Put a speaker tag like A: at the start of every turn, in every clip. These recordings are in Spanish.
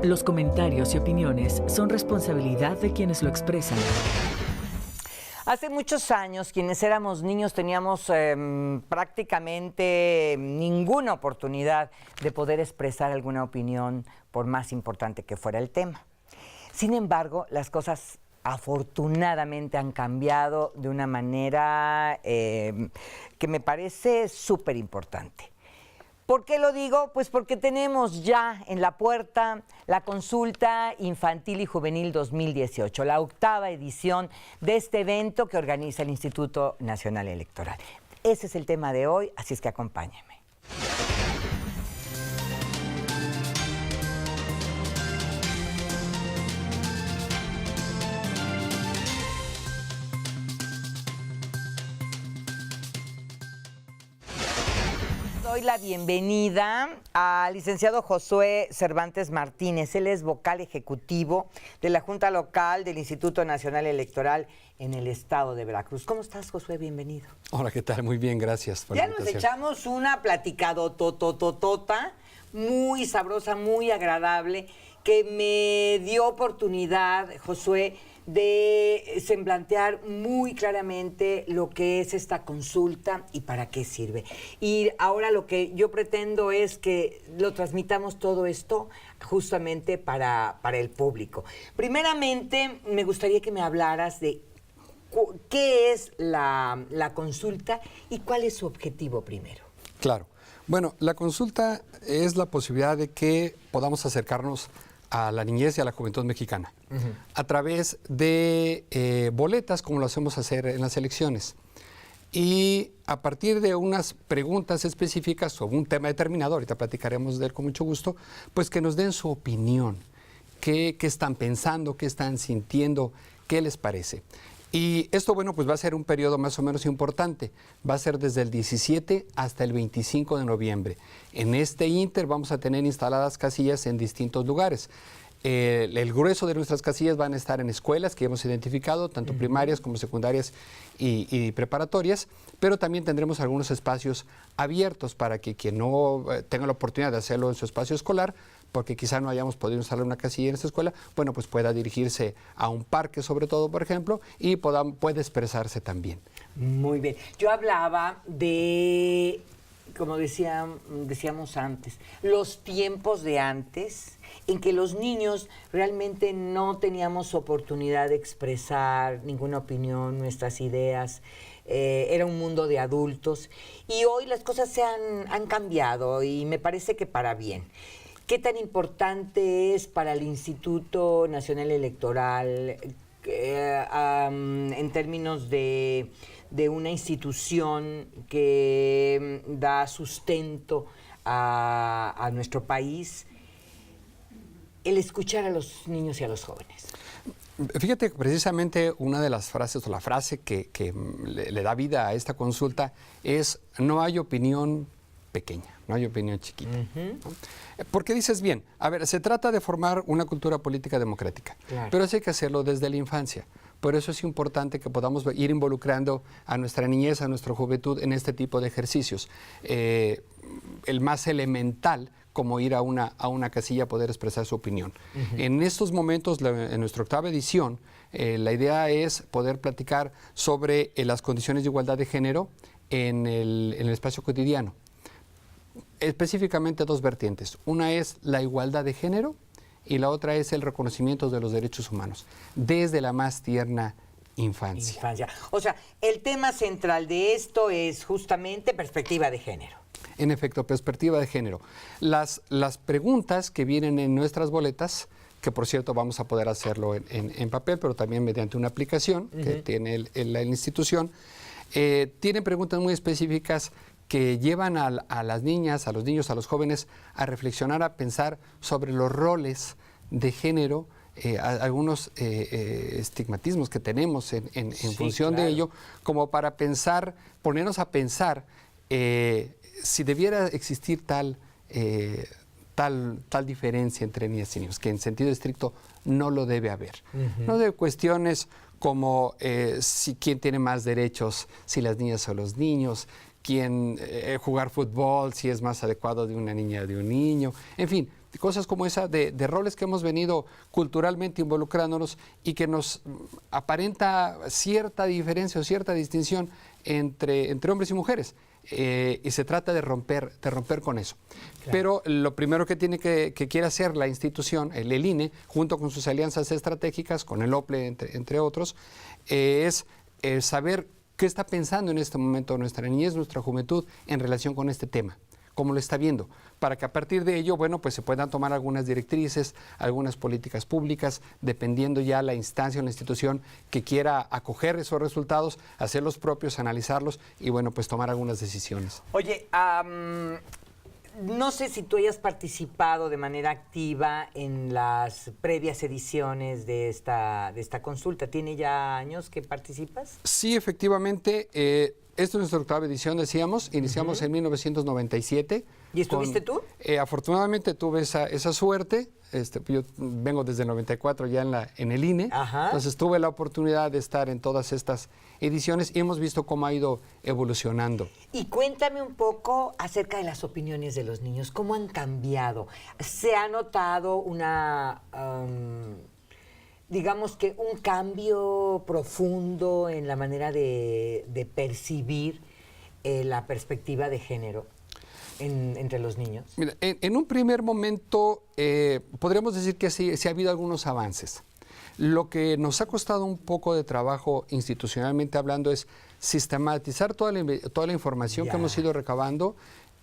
A: Los comentarios y opiniones son responsabilidad de quienes lo expresan.
B: Hace muchos años, quienes éramos niños teníamos prácticamente ninguna oportunidad de poder expresar alguna opinión, por más importante que fuera el tema. Sin embargo, las cosas afortunadamente han cambiado de una manera que me parece súper importante. ¿Por qué lo digo? Pues porque tenemos ya en la puerta la Consulta Infantil y Juvenil 2018, la 8ª edición de este evento que organiza el Instituto Nacional Electoral. Ese es el tema de hoy, así es que acompáñenme. Doy la bienvenida al licenciado Josué Cervantes Martínez. Él es vocal ejecutivo de la Junta Local del Instituto Nacional Electoral en el estado de Veracruz. ¿Cómo estás, Josué? Bienvenido.
C: Hola, ¿qué tal? Muy bien, gracias por la invitación.
B: Ya nos echamos una platicadotototota, muy sabrosa, muy agradable, que me dio oportunidad, Josué, de semblantear muy claramente lo que es esta consulta y para qué sirve. Y ahora lo que yo pretendo es que lo transmitamos todo esto justamente para el público. Primeramente, me gustaría que me hablaras de qué es la consulta y cuál es su objetivo primero.
C: Claro. Bueno, la consulta es la posibilidad de que podamos acercarnos a la niñez y a la juventud mexicana a través de boletas, como lo hacemos hacer en las elecciones. Y a partir de unas preguntas específicas sobre un tema determinado, ahorita platicaremos de él con mucho gusto, pues que nos den su opinión, qué están pensando, qué están sintiendo, qué les parece. Y esto, bueno, pues va a ser un periodo más o menos importante. Va a ser desde el 17 hasta el 25 de noviembre. En este ínter vamos a tener instaladas casillas en distintos lugares. El grueso de nuestras casillas van a estar en escuelas que hemos identificado, tanto primarias como secundarias y preparatorias, pero también tendremos algunos espacios abiertos para que quien no tenga la oportunidad de hacerlo en su espacio escolar, porque quizá no hayamos podido instalar una casilla en esta escuela, bueno, pues pueda dirigirse a un parque, sobre todo, por ejemplo, y puede expresarse también.
B: Muy bien. Yo hablaba de, como decíamos antes, los tiempos de antes, en que los niños realmente no teníamos oportunidad de expresar ninguna opinión, nuestras ideas. Era un mundo de adultos. Y hoy las cosas han cambiado y me parece que para bien. ¿Qué tan importante es para el Instituto Nacional Electoral en términos de una institución que da sustento a nuestro país, el escuchar a los niños y a los jóvenes?
C: Fíjate que precisamente una de las frases, o la frase que le da vida a esta consulta es: no hay opinión pequeña, no hay opinión chiquita. ¿No? Porque dices bien, a ver, se trata de formar una cultura política democrática, claro, pero eso hay que hacerlo desde la infancia. Por eso es importante que podamos ir involucrando a nuestra niñez, a nuestra juventud en este tipo de ejercicios. El más elemental, como ir a una casilla a poder expresar su opinión. En estos momentos, en nuestra 8ª edición, la idea es poder platicar sobre las condiciones de igualdad de género en el espacio cotidiano. Específicamente dos vertientes. Una es la igualdad de género y la otra es el reconocimiento de los derechos humanos, desde la más tierna infancia.
B: O sea, el tema central de esto es justamente perspectiva de género.
C: En efecto, perspectiva de género. Las preguntas que vienen en nuestras boletas, que por cierto vamos a poder hacerlo en papel, pero también mediante una aplicación que tiene la institución, tienen preguntas muy específicas que llevan a las niñas, a los niños, a los jóvenes a reflexionar, a pensar sobre los roles de género, algunos estigmatismos que tenemos en función de ello, como para pensar, ponernos a pensar si debiera existir tal diferencia entre niñas y niños, que en sentido estricto no lo debe haber. No de cuestiones como quién tiene más derechos, si las niñas o los niños, quién jugar fútbol, si es más adecuado de una niña o de un niño, en fin, cosas como esa, de roles que hemos venido culturalmente involucrándonos y que nos aparenta cierta diferencia o cierta distinción entre hombres y mujeres. Y se trata de romper con eso. Claro. Pero lo primero que quiere hacer la institución, el INE, junto con sus alianzas estratégicas, con el OPLE, entre otros, es saber qué está pensando en este momento nuestra niñez, nuestra juventud, en relación con este tema, cómo lo está viendo, para que a partir de ello, bueno, pues se puedan tomar algunas directrices, algunas políticas públicas, dependiendo ya la instancia o la institución que quiera acoger esos resultados, hacerlos propios, analizarlos y, bueno, pues tomar algunas decisiones.
B: Oye, no sé si tú hayas participado de manera activa en las previas ediciones de esta consulta. ¿Tiene ya años que participas?
C: Sí, efectivamente. Esta es nuestra octava edición, decíamos. Iniciamos en 1997.
B: ¿Y estuviste tú?
C: Afortunadamente tuve esa suerte. Yo vengo desde el 94 ya en el INE. Ajá. Entonces tuve la oportunidad de estar en todas estas ediciones y hemos visto cómo ha ido evolucionando.
B: Y cuéntame un poco acerca de las opiniones de los niños. ¿Cómo han cambiado? ¿Se ha notado digamos que un cambio profundo en la manera de percibir la perspectiva de género entre los niños?
C: Mira, en un primer momento podríamos decir que sí ha habido algunos avances. Lo que nos ha costado un poco de trabajo institucionalmente hablando es sistematizar toda la información que hemos ido recabando,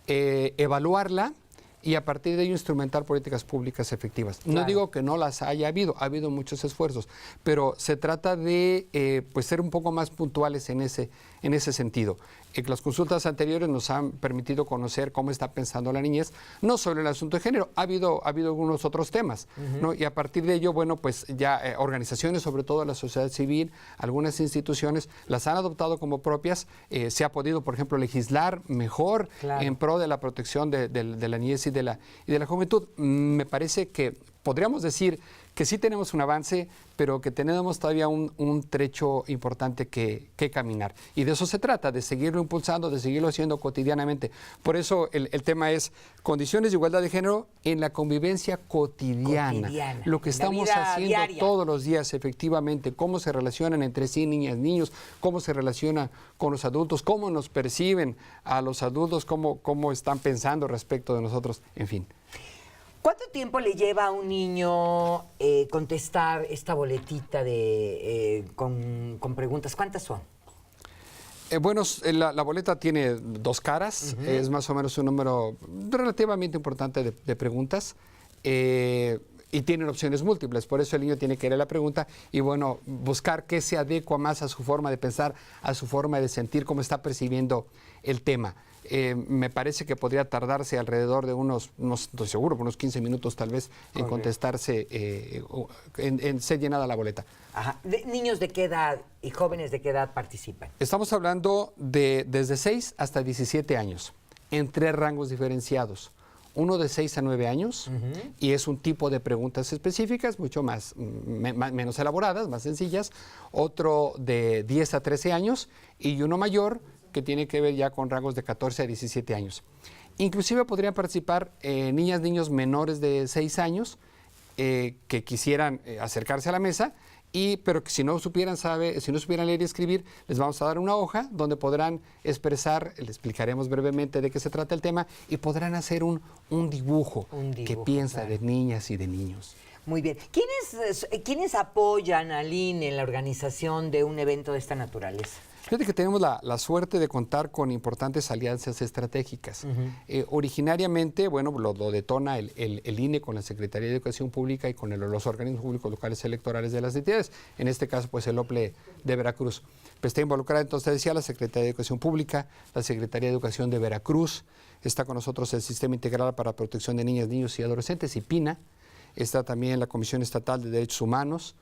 C: evaluarla, y a partir de ello instrumentar políticas públicas efectivas. Claro. No digo que no las ha habido muchos esfuerzos, pero se trata de pues ser un poco más puntuales en ese sentido. Las consultas anteriores nos han permitido conocer cómo está pensando la niñez, no solo el asunto de género, ha habido algunos otros temas, ¿no? Y a partir de ello, bueno, pues ya organizaciones, sobre todo la sociedad civil, algunas instituciones, las han adoptado como propias. Se ha podido, por ejemplo, legislar mejor en pro de la protección de la niñez y de la juventud. Me parece que podríamos decir que sí tenemos un avance, pero que tenemos todavía un trecho importante que caminar. Y de eso se trata, de seguirlo impulsando, de seguirlo haciendo cotidianamente. Por eso el tema es condiciones de igualdad de género en la convivencia cotidiana. Lo que estamos haciendo diaria, todos los días, efectivamente, cómo se relacionan entre sí niñas, niños, cómo se relaciona con los adultos, cómo nos perciben a los adultos, cómo están pensando respecto de nosotros, en fin.
B: ¿Cuánto tiempo le lleva a un niño contestar esta boletita con preguntas? ¿Cuántas son?
C: Bueno, la boleta tiene 2 caras, es más o menos un número relativamente importante de preguntas y tienen opciones múltiples, por eso el niño tiene que leer la pregunta y, bueno, buscar qué se adecua más a su forma de pensar, a su forma de sentir, cómo está percibiendo el tema. Me parece que podría tardarse alrededor de no estoy seguro, unos 15 minutos tal vez en contestarse, en ser llenada la boleta.
B: Ajá. ¿Niños de qué edad y jóvenes de qué edad participan?
C: Estamos hablando de desde 6 hasta 17 años, en 3 rangos diferenciados. Uno de 6 a 9 años y es un tipo de preguntas específicas, mucho menos elaboradas, más sencillas. Otro de 10 a 13 años y uno mayor, que tiene que ver ya con rangos de 14 a 17 años. Inclusive podrían participar niñas, niños menores de 6 años que quisieran acercarse a la mesa, pero que si no supieran leer y escribir, les vamos a dar una hoja donde podrán expresar, les explicaremos brevemente de qué se trata el tema y podrán hacer un dibujo que piensa de niñas y de niños.
B: Muy bien. ¿Quiénes apoyan al INE en la organización de un evento de esta naturaleza?
C: Fíjate que tenemos la suerte de contar con importantes alianzas estratégicas. Originariamente, bueno, lo detona el INE con la Secretaría de Educación Pública y con los organismos públicos locales electorales de las entidades. En este caso, pues el OPLE de Veracruz. Pues está involucrada, entonces decía, la Secretaría de Educación Pública, la Secretaría de Educación de Veracruz. Está con nosotros el Sistema Integral para Protección de Niñas, Niños y Adolescentes, IPINA. Está también la Comisión Estatal de Derechos Humanos,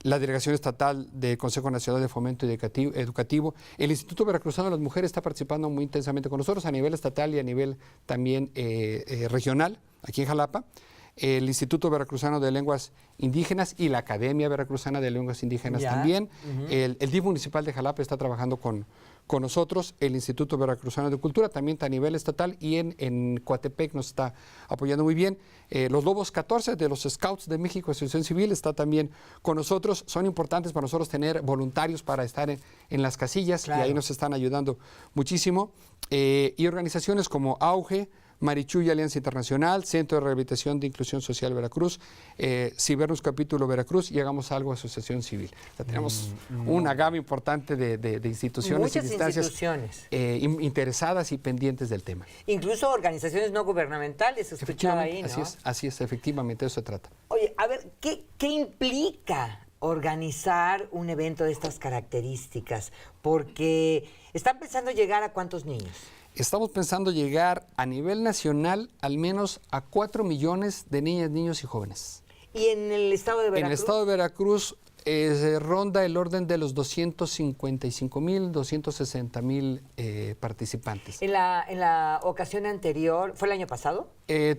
C: la Delegación Estatal del Consejo Nacional de Fomento Educativo. El Instituto Veracruzano de las Mujeres está participando muy intensamente con nosotros a nivel estatal y a nivel también regional, aquí en Jalapa. el Instituto Veracruzano de Lenguas Indígenas y la Academia Veracruzana de Lenguas Indígenas
B: Ya.
C: también. El DIF municipal de Jalapa está trabajando con nosotros, el Instituto Veracruzano de Cultura, también a nivel estatal, y en Coatepec nos está apoyando muy bien. Los Lobos 14 de los Scouts de México, Asociación Civil, está también con nosotros. Son importantes para nosotros tener voluntarios para estar en las casillas,
B: Claro.
C: y ahí nos están ayudando muchísimo. Y organizaciones como AUGE, Marichuy Alianza Internacional, Centro de Rehabilitación de Inclusión Social Veracruz, Cibernus Capítulo Veracruz y Hagamos Algo Asociación Civil. O sea, tenemos una gama importante de instituciones
B: Muchas
C: y de instancias
B: instituciones.
C: interesadas y pendientes del tema.
B: Incluso organizaciones no gubernamentales, escuchaba ahí, ¿no?
C: Así es, efectivamente, de eso se trata.
B: Oye, a ver, ¿qué implica organizar un evento de estas características? Porque están pensando llegar a ¿cuántos niños?
C: Estamos pensando llegar a nivel nacional al menos a 4 millones de niñas, niños y jóvenes.
B: ¿Y en el estado de Veracruz?
C: En el estado de Veracruz se ronda el orden de los 255,000, 260,000 participantes.
B: En la ocasión anterior, ¿fue el año pasado?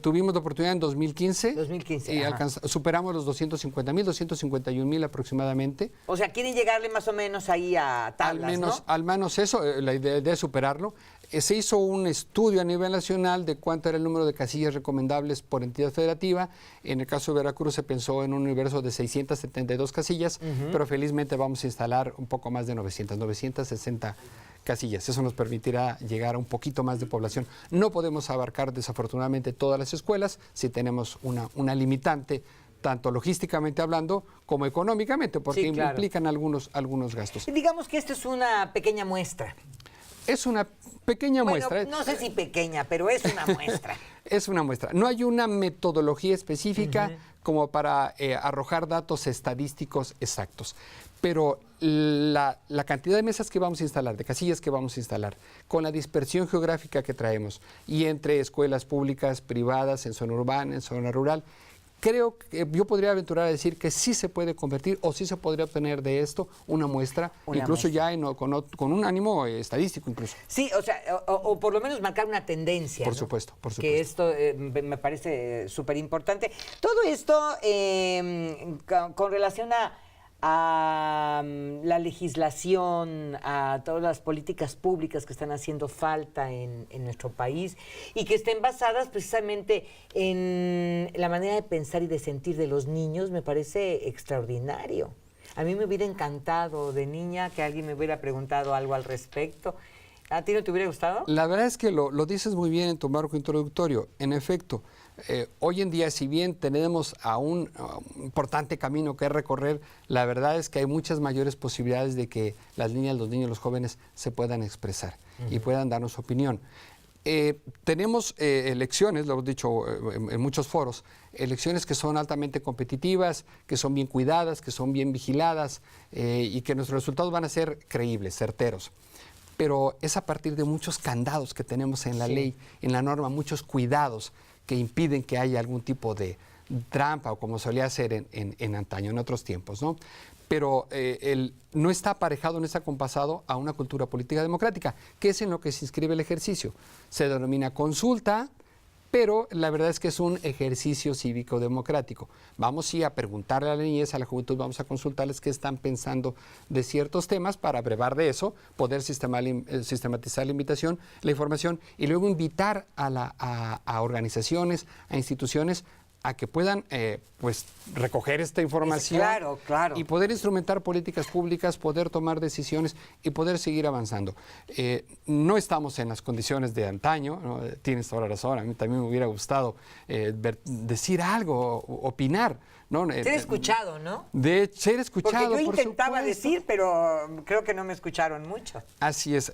C: Tuvimos la oportunidad en 2015.
B: 2015,
C: Y
B: ajá.
C: superamos los 250,000, 251,000 aproximadamente.
B: O sea, quieren llegarle más o menos ahí a tablas, ¿no?
C: Al menos eso, la idea es superarlo. Se hizo un estudio a nivel nacional de cuánto era el número de casillas recomendables por entidad federativa. En el caso de Veracruz se pensó en un universo de 672 casillas, pero felizmente vamos a instalar un poco más de 960 casillas. Eso nos permitirá llegar a un poquito más de población. No podemos abarcar desafortunadamente todas las escuelas si tenemos una limitante, tanto logísticamente hablando como económicamente, porque
B: Sí, claro.
C: implican algunos gastos.
B: Digamos que esto es una pequeña muestra.
C: Es una pequeña
B: Bueno,
C: muestra.
B: no sé si pequeña, pero es una muestra.
C: Es una muestra. No hay una metodología específica como para arrojar datos estadísticos exactos. Pero la cantidad de mesas que vamos a instalar, de casillas que vamos a instalar, con la dispersión geográfica que traemos, y entre escuelas públicas, privadas, en zona urbana, en zona rural, creo que yo podría aventurar a decir que sí se puede convertir o sí se podría obtener de esto una muestra, incluso ya con un ánimo estadístico incluso.
B: Sí, o sea, o por lo menos marcar una tendencia.
C: Por
B: ¿no?
C: supuesto, por
B: Que
C: supuesto.
B: esto me parece súper importante. Todo esto con relación a la legislación, a todas las políticas públicas que están haciendo falta en nuestro país y que estén basadas precisamente en la manera de pensar y de sentir de los niños, me parece extraordinario. A mí me hubiera encantado de niña que alguien me hubiera preguntado algo al respecto. ¿A ti no te hubiera gustado?
C: La verdad es que lo dices muy bien en tu marco introductorio. En efecto, hoy en día, si bien tenemos un importante camino que recorrer, la verdad es que hay muchas mayores posibilidades de que las niñas, los niños, los jóvenes se puedan expresar y puedan darnos opinión. Tenemos elecciones, lo hemos dicho en muchos foros, elecciones que son altamente competitivas, que son bien cuidadas, que son bien vigiladas y que nuestros resultados van a ser creíbles, certeros. Pero es a partir de muchos candados que tenemos en la ley, en la norma, muchos cuidados que impiden que haya algún tipo de trampa o como solía ser en antaño, en otros tiempos, ¿no? Pero no está aparejado, no está compasado a una cultura política democrática, que es en lo que se inscribe el ejercicio. Se denomina consulta, pero la verdad es que es un ejercicio cívico democrático. Vamos sí a preguntarle a la niñez, a la juventud, vamos a consultarles qué están pensando de ciertos temas para brevar de eso, poder sistematizar la información y luego invitar a organizaciones, a instituciones a que puedan pues recoger esta información
B: Claro.
C: y poder instrumentar políticas públicas, poder tomar decisiones y poder seguir avanzando. No estamos en las condiciones de antaño, ¿no? Tienes toda la razón, a mí también me hubiera gustado decir algo, opinar, ¿no?
B: Ser escuchado, ¿no?
C: De ser escuchado,
B: Porque yo
C: por
B: intentaba
C: supuesto.
B: decir, pero creo que no me escucharon mucho.
C: Así es.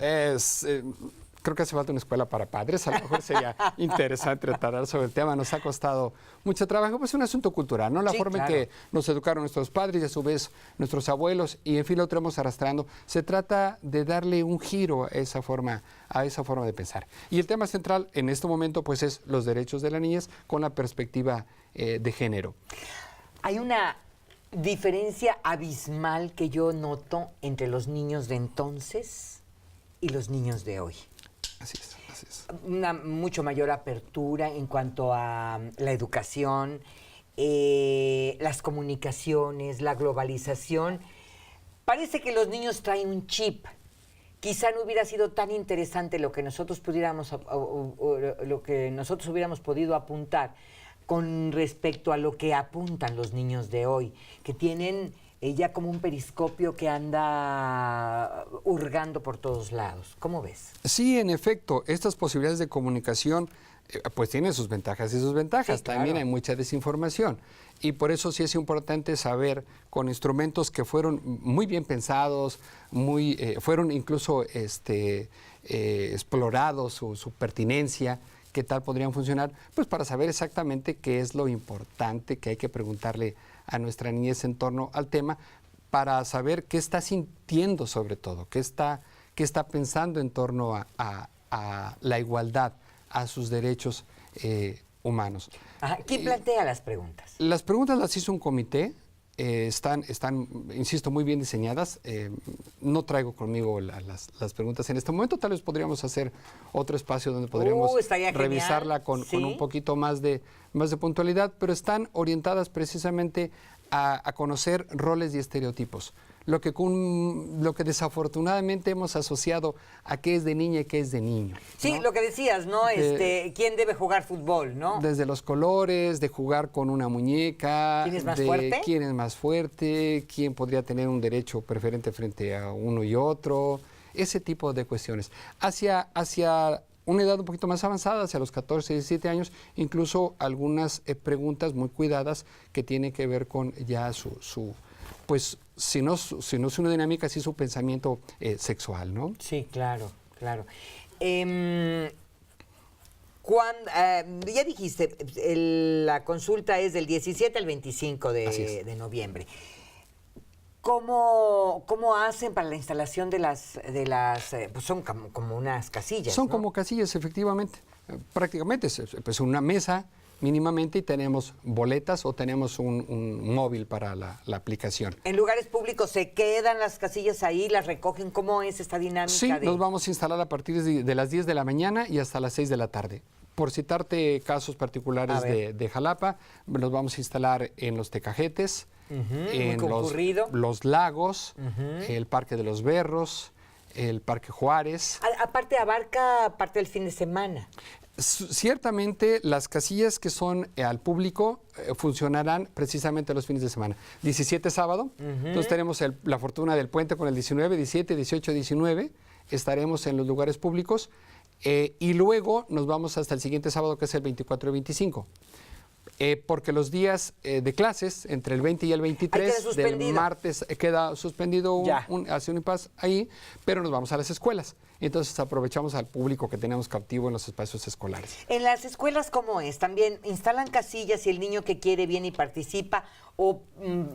C: Creo que hace falta una escuela para padres, a lo mejor sería interesante tratar sobre el tema. Nos ha costado mucho trabajo, pues es un asunto cultural, ¿no? La forma en que nos educaron nuestros padres y a su vez nuestros abuelos, y en fin lo tenemos arrastrando. Se trata de darle un giro a esa forma de pensar. Y el tema central en este momento pues es los derechos de la niñez con la perspectiva de género.
B: Hay una diferencia abismal que yo noto entre los niños de entonces y los niños de hoy.
C: Así es. clases.
B: Una mucho mayor apertura en cuanto a la educación, las comunicaciones, la globalización. Parece que los niños traen un chip. Quizá no hubiera sido tan interesante lo que nosotros pudiéramos o lo que nosotros hubiéramos podido apuntar con respecto a lo que apuntan los niños de hoy, que tienen ya como un periscopio que anda hurgando por todos lados. ¿Cómo ves?
C: Sí, en efecto, estas posibilidades de comunicación pues tienen sus ventajas y sus ventajas.
B: Sí, claro.
C: También hay mucha desinformación. Y por eso sí es importante saber con instrumentos que fueron muy bien pensados, fueron incluso explorados su pertinencia, qué tal podrían funcionar, pues para saber exactamente qué es lo importante que hay que preguntarle a nuestra niñez en torno al tema, para saber qué está sintiendo sobre todo, qué está pensando en torno a la igualdad, a sus derechos humanos.
B: Ajá. ¿Quién plantea las preguntas?
C: Las preguntas las hizo un comité, están, insisto, muy bien diseñadas. No traigo conmigo las preguntas en este momento, tal vez podríamos hacer otro espacio donde podríamos revisarla con un poquito más de puntualidad, pero están orientadas precisamente a conocer roles y estereotipos. Lo que desafortunadamente hemos asociado a qué es de niña y qué es de niño.
B: Sí,
C: ¿no?
B: lo que decías, ¿no? ¿Quién debe jugar fútbol, no?
C: Desde los colores, de jugar con una muñeca.
B: ¿Quién es más fuerte?
C: ¿Quién es más fuerte? ¿Quién podría tener un derecho preferente frente a uno y otro? Ese tipo de cuestiones. Hacia una edad un poquito más avanzada, hacia los 14, 17 años, incluso algunas preguntas muy cuidadas que tienen que ver con ya pues si no es una dinámica, sí su pensamiento sexual, ¿no?
B: Sí, claro, claro. Ya dijiste, la consulta es del 17 al 25 de noviembre. ¿Cómo hacen para la instalación de las pues son como unas casillas,
C: Son
B: ¿no?
C: como casillas, efectivamente. Prácticamente es pues una mesa mínimamente y tenemos boletas o tenemos un móvil para la aplicación.
B: ¿En lugares públicos se quedan las casillas ahí, las recogen? ¿Cómo es esta dinámica?
C: Sí, nos vamos a instalar a partir de las 10 de la mañana y hasta las 6 de la tarde. Por citarte casos particulares de Jalapa, nos vamos a instalar en los Tecajetes, en los lagos, el Parque de los Berros, el Parque Juárez.
B: Aparte, abarca parte del fin de semana.
C: Ciertamente las casillas que son al público funcionarán precisamente los fines de semana. 17 sábado, entonces tenemos la fortuna del puente con el 19, 17, 18, 19, estaremos en los lugares públicos y luego nos vamos hasta el siguiente sábado que es el 24 y 25. Porque los días de clases, entre el 20 y el 23 del martes, queda suspendido hace un impasse ahí, pero nos vamos a las escuelas. Entonces aprovechamos al público que tenemos cautivo en los espacios escolares.
B: ¿En las escuelas cómo es? ¿También instalan casillas y el niño que quiere viene y participa? ¿O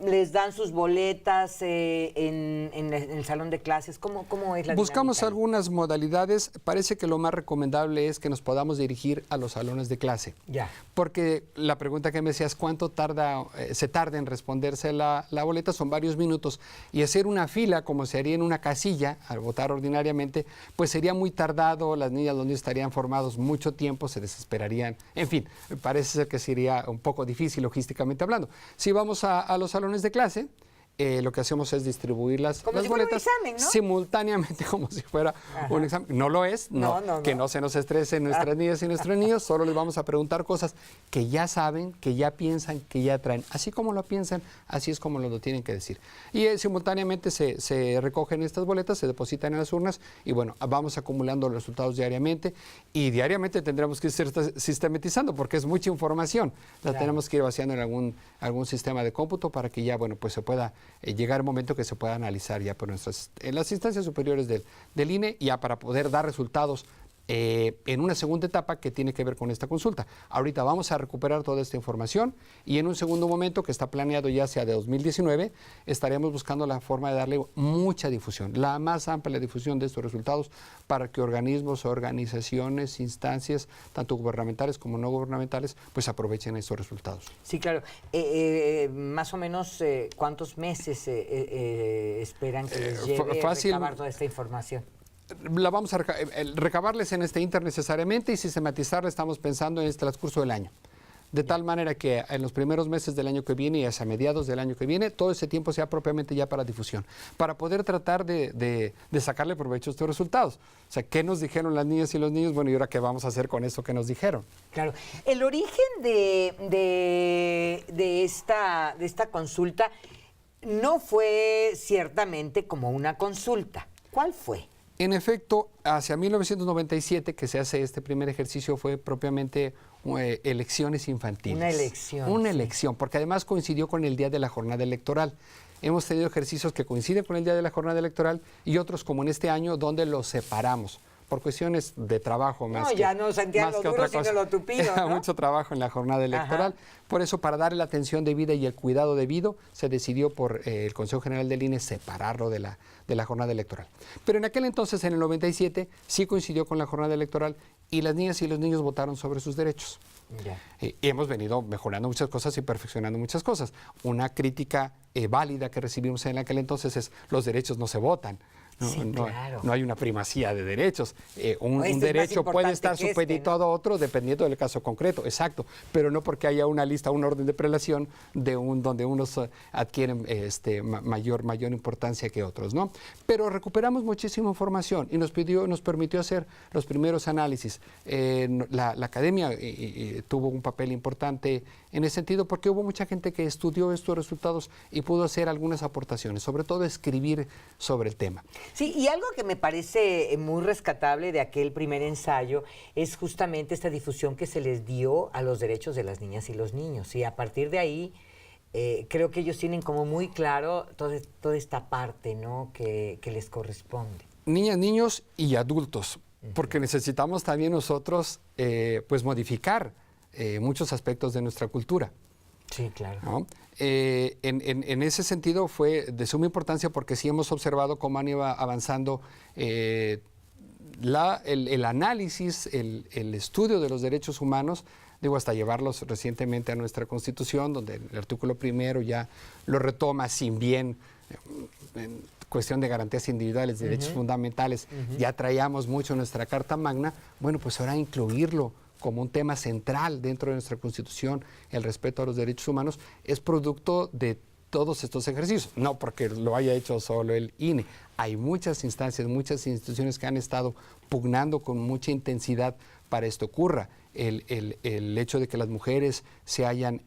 B: les dan sus boletas en el salón de clases? ¿Cómo es la
C: Buscamos
B: dinámica?
C: Algunas modalidades. Parece que lo más recomendable es que nos podamos dirigir a los salones de clase.
B: Ya.
C: Porque la pregunta que me decías, ¿cuánto se tarda en responderse la boleta? Son varios minutos. Y hacer una fila, como se haría en una casilla, al votar ordinariamente, pues sería muy tardado, los niños estarían formados mucho tiempo, se desesperarían. En fin, parece ser que sería un poco difícil logísticamente hablando. Si vamos a los salones de clase, lo que hacemos es distribuir las boletas
B: fuera un examen, ¿no?
C: Simultáneamente, como si fuera un examen. No lo es, que no se nos estresen nuestras niñas y nuestros niños, solo les vamos a preguntar cosas que ya saben, que ya piensan, que ya traen. Así como lo piensan, así es como lo tienen que decir. Y simultáneamente se recogen estas boletas, se depositan en las urnas y bueno, vamos acumulando los resultados diariamente y diariamente tendremos que ir sistematizando porque es mucha información. La tenemos que ir vaciando en algún sistema de cómputo para que ya, bueno, pues se pueda llegar el momento que se pueda analizar ya por en las instancias superiores del INE, ya para poder dar resultados en una segunda etapa que tiene que ver con esta consulta. Ahorita vamos a recuperar toda esta información y en un segundo momento, que está planeado ya sea de 2019, estaremos buscando la forma de darle mucha difusión, la más amplia difusión de estos resultados para que organismos, organizaciones, instancias, tanto gubernamentales como no gubernamentales, pues aprovechen estos resultados.
B: Sí, claro. Más o menos, ¿cuántos meses esperan que les lleve a recabar toda esta información?
C: la vamos a recabarles en este inter necesariamente y sistematizarla estamos pensando en el transcurso del año. De tal manera que en los primeros meses del año que viene y hacia mediados del año que viene, todo ese tiempo sea propiamente ya para difusión, para poder tratar de sacarle provecho a estos resultados. O sea, ¿qué nos dijeron las niñas y los niños? Bueno, ¿y ahora qué vamos a hacer con eso que nos dijeron?
B: Claro. El origen de esta consulta no fue ciertamente como una consulta. ¿Cuál fue?
C: En efecto, hacia 1997 que se hace este primer ejercicio fue propiamente elecciones infantiles.
B: Una elección.
C: Una elección, porque además coincidió con el día de la jornada electoral. Hemos tenido ejercicios que coinciden con el día de la jornada electoral y otros como en este año donde los separamos por cuestiones de trabajo más
B: ya no sentían lo duro sino lo tupido,
C: Era
B: ¿no?
C: mucho trabajo en la jornada electoral. Por eso, para darle la atención debida y el cuidado debido, se decidió por el Consejo General del INE separarlo de la jornada electoral. Pero en aquel entonces, en el 97, sí coincidió con la jornada electoral y las niñas y los niños votaron sobre sus derechos. Y hemos venido mejorando muchas cosas y perfeccionando muchas cosas. Una crítica válida que recibimos en aquel entonces es: los derechos no se votan. No hay una primacía de derechos. Un derecho puede estar supeditado a otro dependiendo del caso concreto, exacto, pero no porque haya una lista, un orden de prelación donde unos adquieren mayor importancia que otros, ¿no? Pero recuperamos muchísima información y nos permitió hacer los primeros análisis. La academia tuvo un papel importante en ese sentido porque hubo mucha gente que estudió estos resultados y pudo hacer algunas aportaciones, sobre todo escribir sobre el tema.
B: Sí, y algo que me parece muy rescatable de aquel primer ensayo es justamente esta difusión que se les dio a los derechos de las niñas y los niños. Y a partir de ahí, creo que ellos tienen como muy claro toda esta parte, ¿no?, que les corresponde.
C: Niñas, niños y adultos, porque necesitamos también nosotros pues modificar muchos aspectos de nuestra cultura.
B: Sí, claro.
C: ¿No? En ese sentido fue de suma importancia porque sí hemos observado cómo han ido avanzando el análisis, el estudio de los derechos humanos, digo, hasta llevarlos recientemente a nuestra Constitución, donde el artículo primero ya lo retoma, sin bien en cuestión de garantías individuales, derechos fundamentales, ya traíamos mucho en nuestra Carta Magna. Bueno, pues ahora incluirlo como un tema central dentro de nuestra Constitución, el respeto a los derechos humanos, es producto de todos estos ejercicios, no porque lo haya hecho solo el INE. Hay muchas instancias, muchas instituciones que han estado pugnando con mucha intensidad para esto ocurra. El hecho de que las mujeres se hayan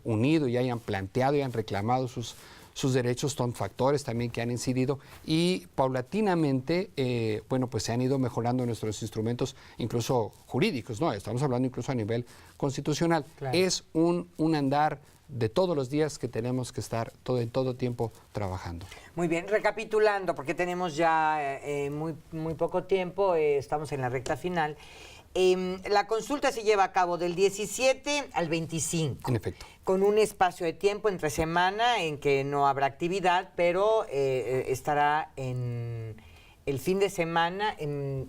C: unido y hayan planteado y han reclamado sus derechos son factores también que han incidido y paulatinamente, pues se han ido mejorando nuestros instrumentos, incluso jurídicos, ¿no? Estamos hablando incluso a nivel constitucional. Claro. Es un andar de todos los días que tenemos que estar en todo tiempo trabajando.
B: Muy bien, recapitulando, porque tenemos ya muy poco tiempo, estamos en la recta final. La consulta se lleva a cabo del 17 al 25.
C: En efecto.
B: Con un espacio de tiempo entre semana en que no habrá actividad, pero estará en el fin de semana en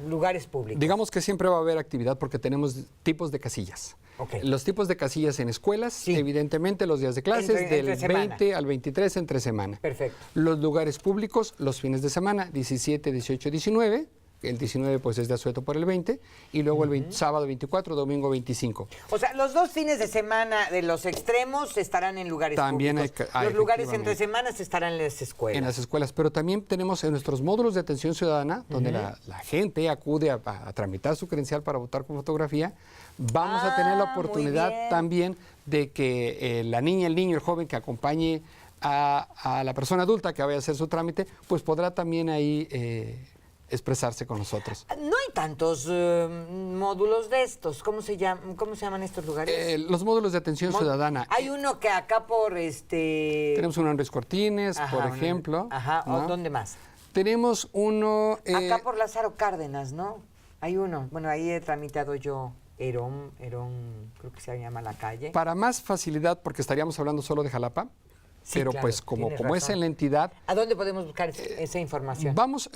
B: lugares públicos.
C: Digamos que siempre va a haber actividad porque tenemos tipos de casillas.
B: Okay.
C: Los tipos de casillas en escuelas, sí, evidentemente los días de clases, del 20 al 23 entre semana.
B: Perfecto.
C: Los lugares públicos, los fines de semana, 17, 18, 19. El 19 pues es de asueto por el 20 y luego el sábado 24, domingo 25.
B: O sea, los dos fines de semana de los extremos estarán en lugares
C: también
B: públicos. Los lugares entre semanas estarán en las escuelas.
C: En las escuelas, pero también tenemos en nuestros módulos de atención ciudadana, donde la gente acude a tramitar su credencial para votar con fotografía. Vamos a tener la oportunidad también de que la niña, el niño, el joven que acompañe a la persona adulta que vaya a hacer su trámite, pues podrá también ahí expresarse con nosotros.
B: No hay tantos módulos de estos. ¿Cómo se llaman estos lugares?
C: Los módulos de atención ciudadana.
B: Hay uno que acá por
C: Tenemos uno en Ruiz Cortines, por ejemplo.
B: ¿no? ¿Dónde más?
C: Tenemos uno...
B: acá por Lázaro Cárdenas, ¿no? Hay uno. Bueno, ahí he tramitado yo Herón, creo que se llama la calle. Para
C: más facilidad, porque estaríamos hablando solo de Jalapa. Sí, pero claro, pues como es en la entidad...
B: ¿A dónde podemos buscar esa información?
C: Vamos,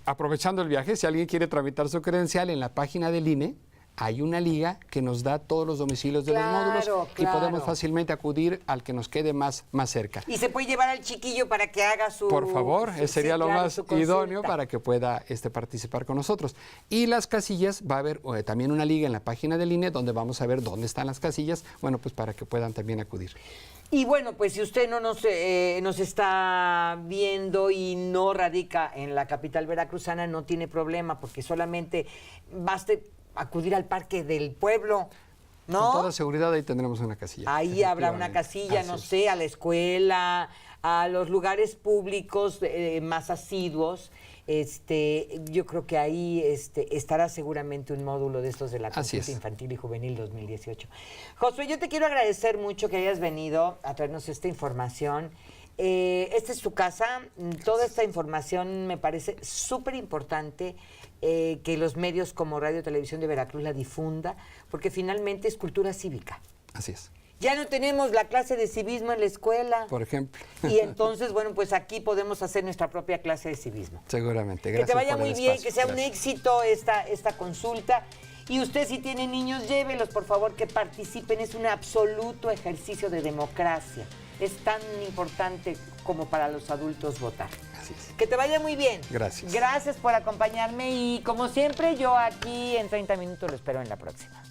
C: aprovechando el viaje, si alguien quiere tramitar su credencial en la página del INE, hay una liga que nos da todos los domicilios de
B: Claro,
C: los módulos y
B: claro.
C: podemos fácilmente acudir al que nos quede más cerca.
B: Y se puede llevar al chiquillo para que haga su...
C: Por favor,
B: su-
C: sería
B: sí,
C: lo
B: claro,
C: más
B: su consulta.
C: idóneo para que pueda participar con nosotros. Y las casillas, va a haber también una liga en la página del INE donde vamos a ver dónde están las casillas, bueno, pues para que puedan también acudir.
B: Y bueno, pues si usted no nos está viendo y no radica en la capital veracruzana, no tiene problema, porque solamente basta acudir al parque del pueblo, ¿no?
C: Con toda seguridad ahí tendremos una casilla.
B: Ahí habrá una
C: efectivamente.
B: casilla,
C: Así
B: no
C: es.
B: sé, a la escuela, a los lugares públicos más asiduos. Yo creo que ahí estará seguramente un módulo de estos de la
C: Así
B: Consulta
C: es.
B: Infantil y Juvenil 2018. Josué, yo te quiero agradecer mucho que hayas venido a traernos esta información. Esta es tu casa. Toda esta información me parece súper importante que los medios como Radio y Televisión de Veracruz la difunda, porque finalmente es cultura cívica.
C: Así es.
B: Ya no tenemos la clase de civismo en la escuela.
C: Por ejemplo.
B: Y entonces, bueno, pues aquí podemos hacer nuestra propia clase de civismo.
C: Seguramente.
B: Que
C: Gracias
B: te vaya
C: por el
B: muy bien,
C: espacio.
B: que sea un
C: Gracias.
B: éxito esta consulta. Y usted, si tiene niños, llévelos, por favor, que participen. Es un absoluto ejercicio de democracia. Es tan importante como para los adultos votar.
C: Así es.
B: Que te vaya muy bien.
C: Gracias.
B: Gracias por acompañarme y, como siempre, yo aquí en 30 minutos lo espero en la próxima.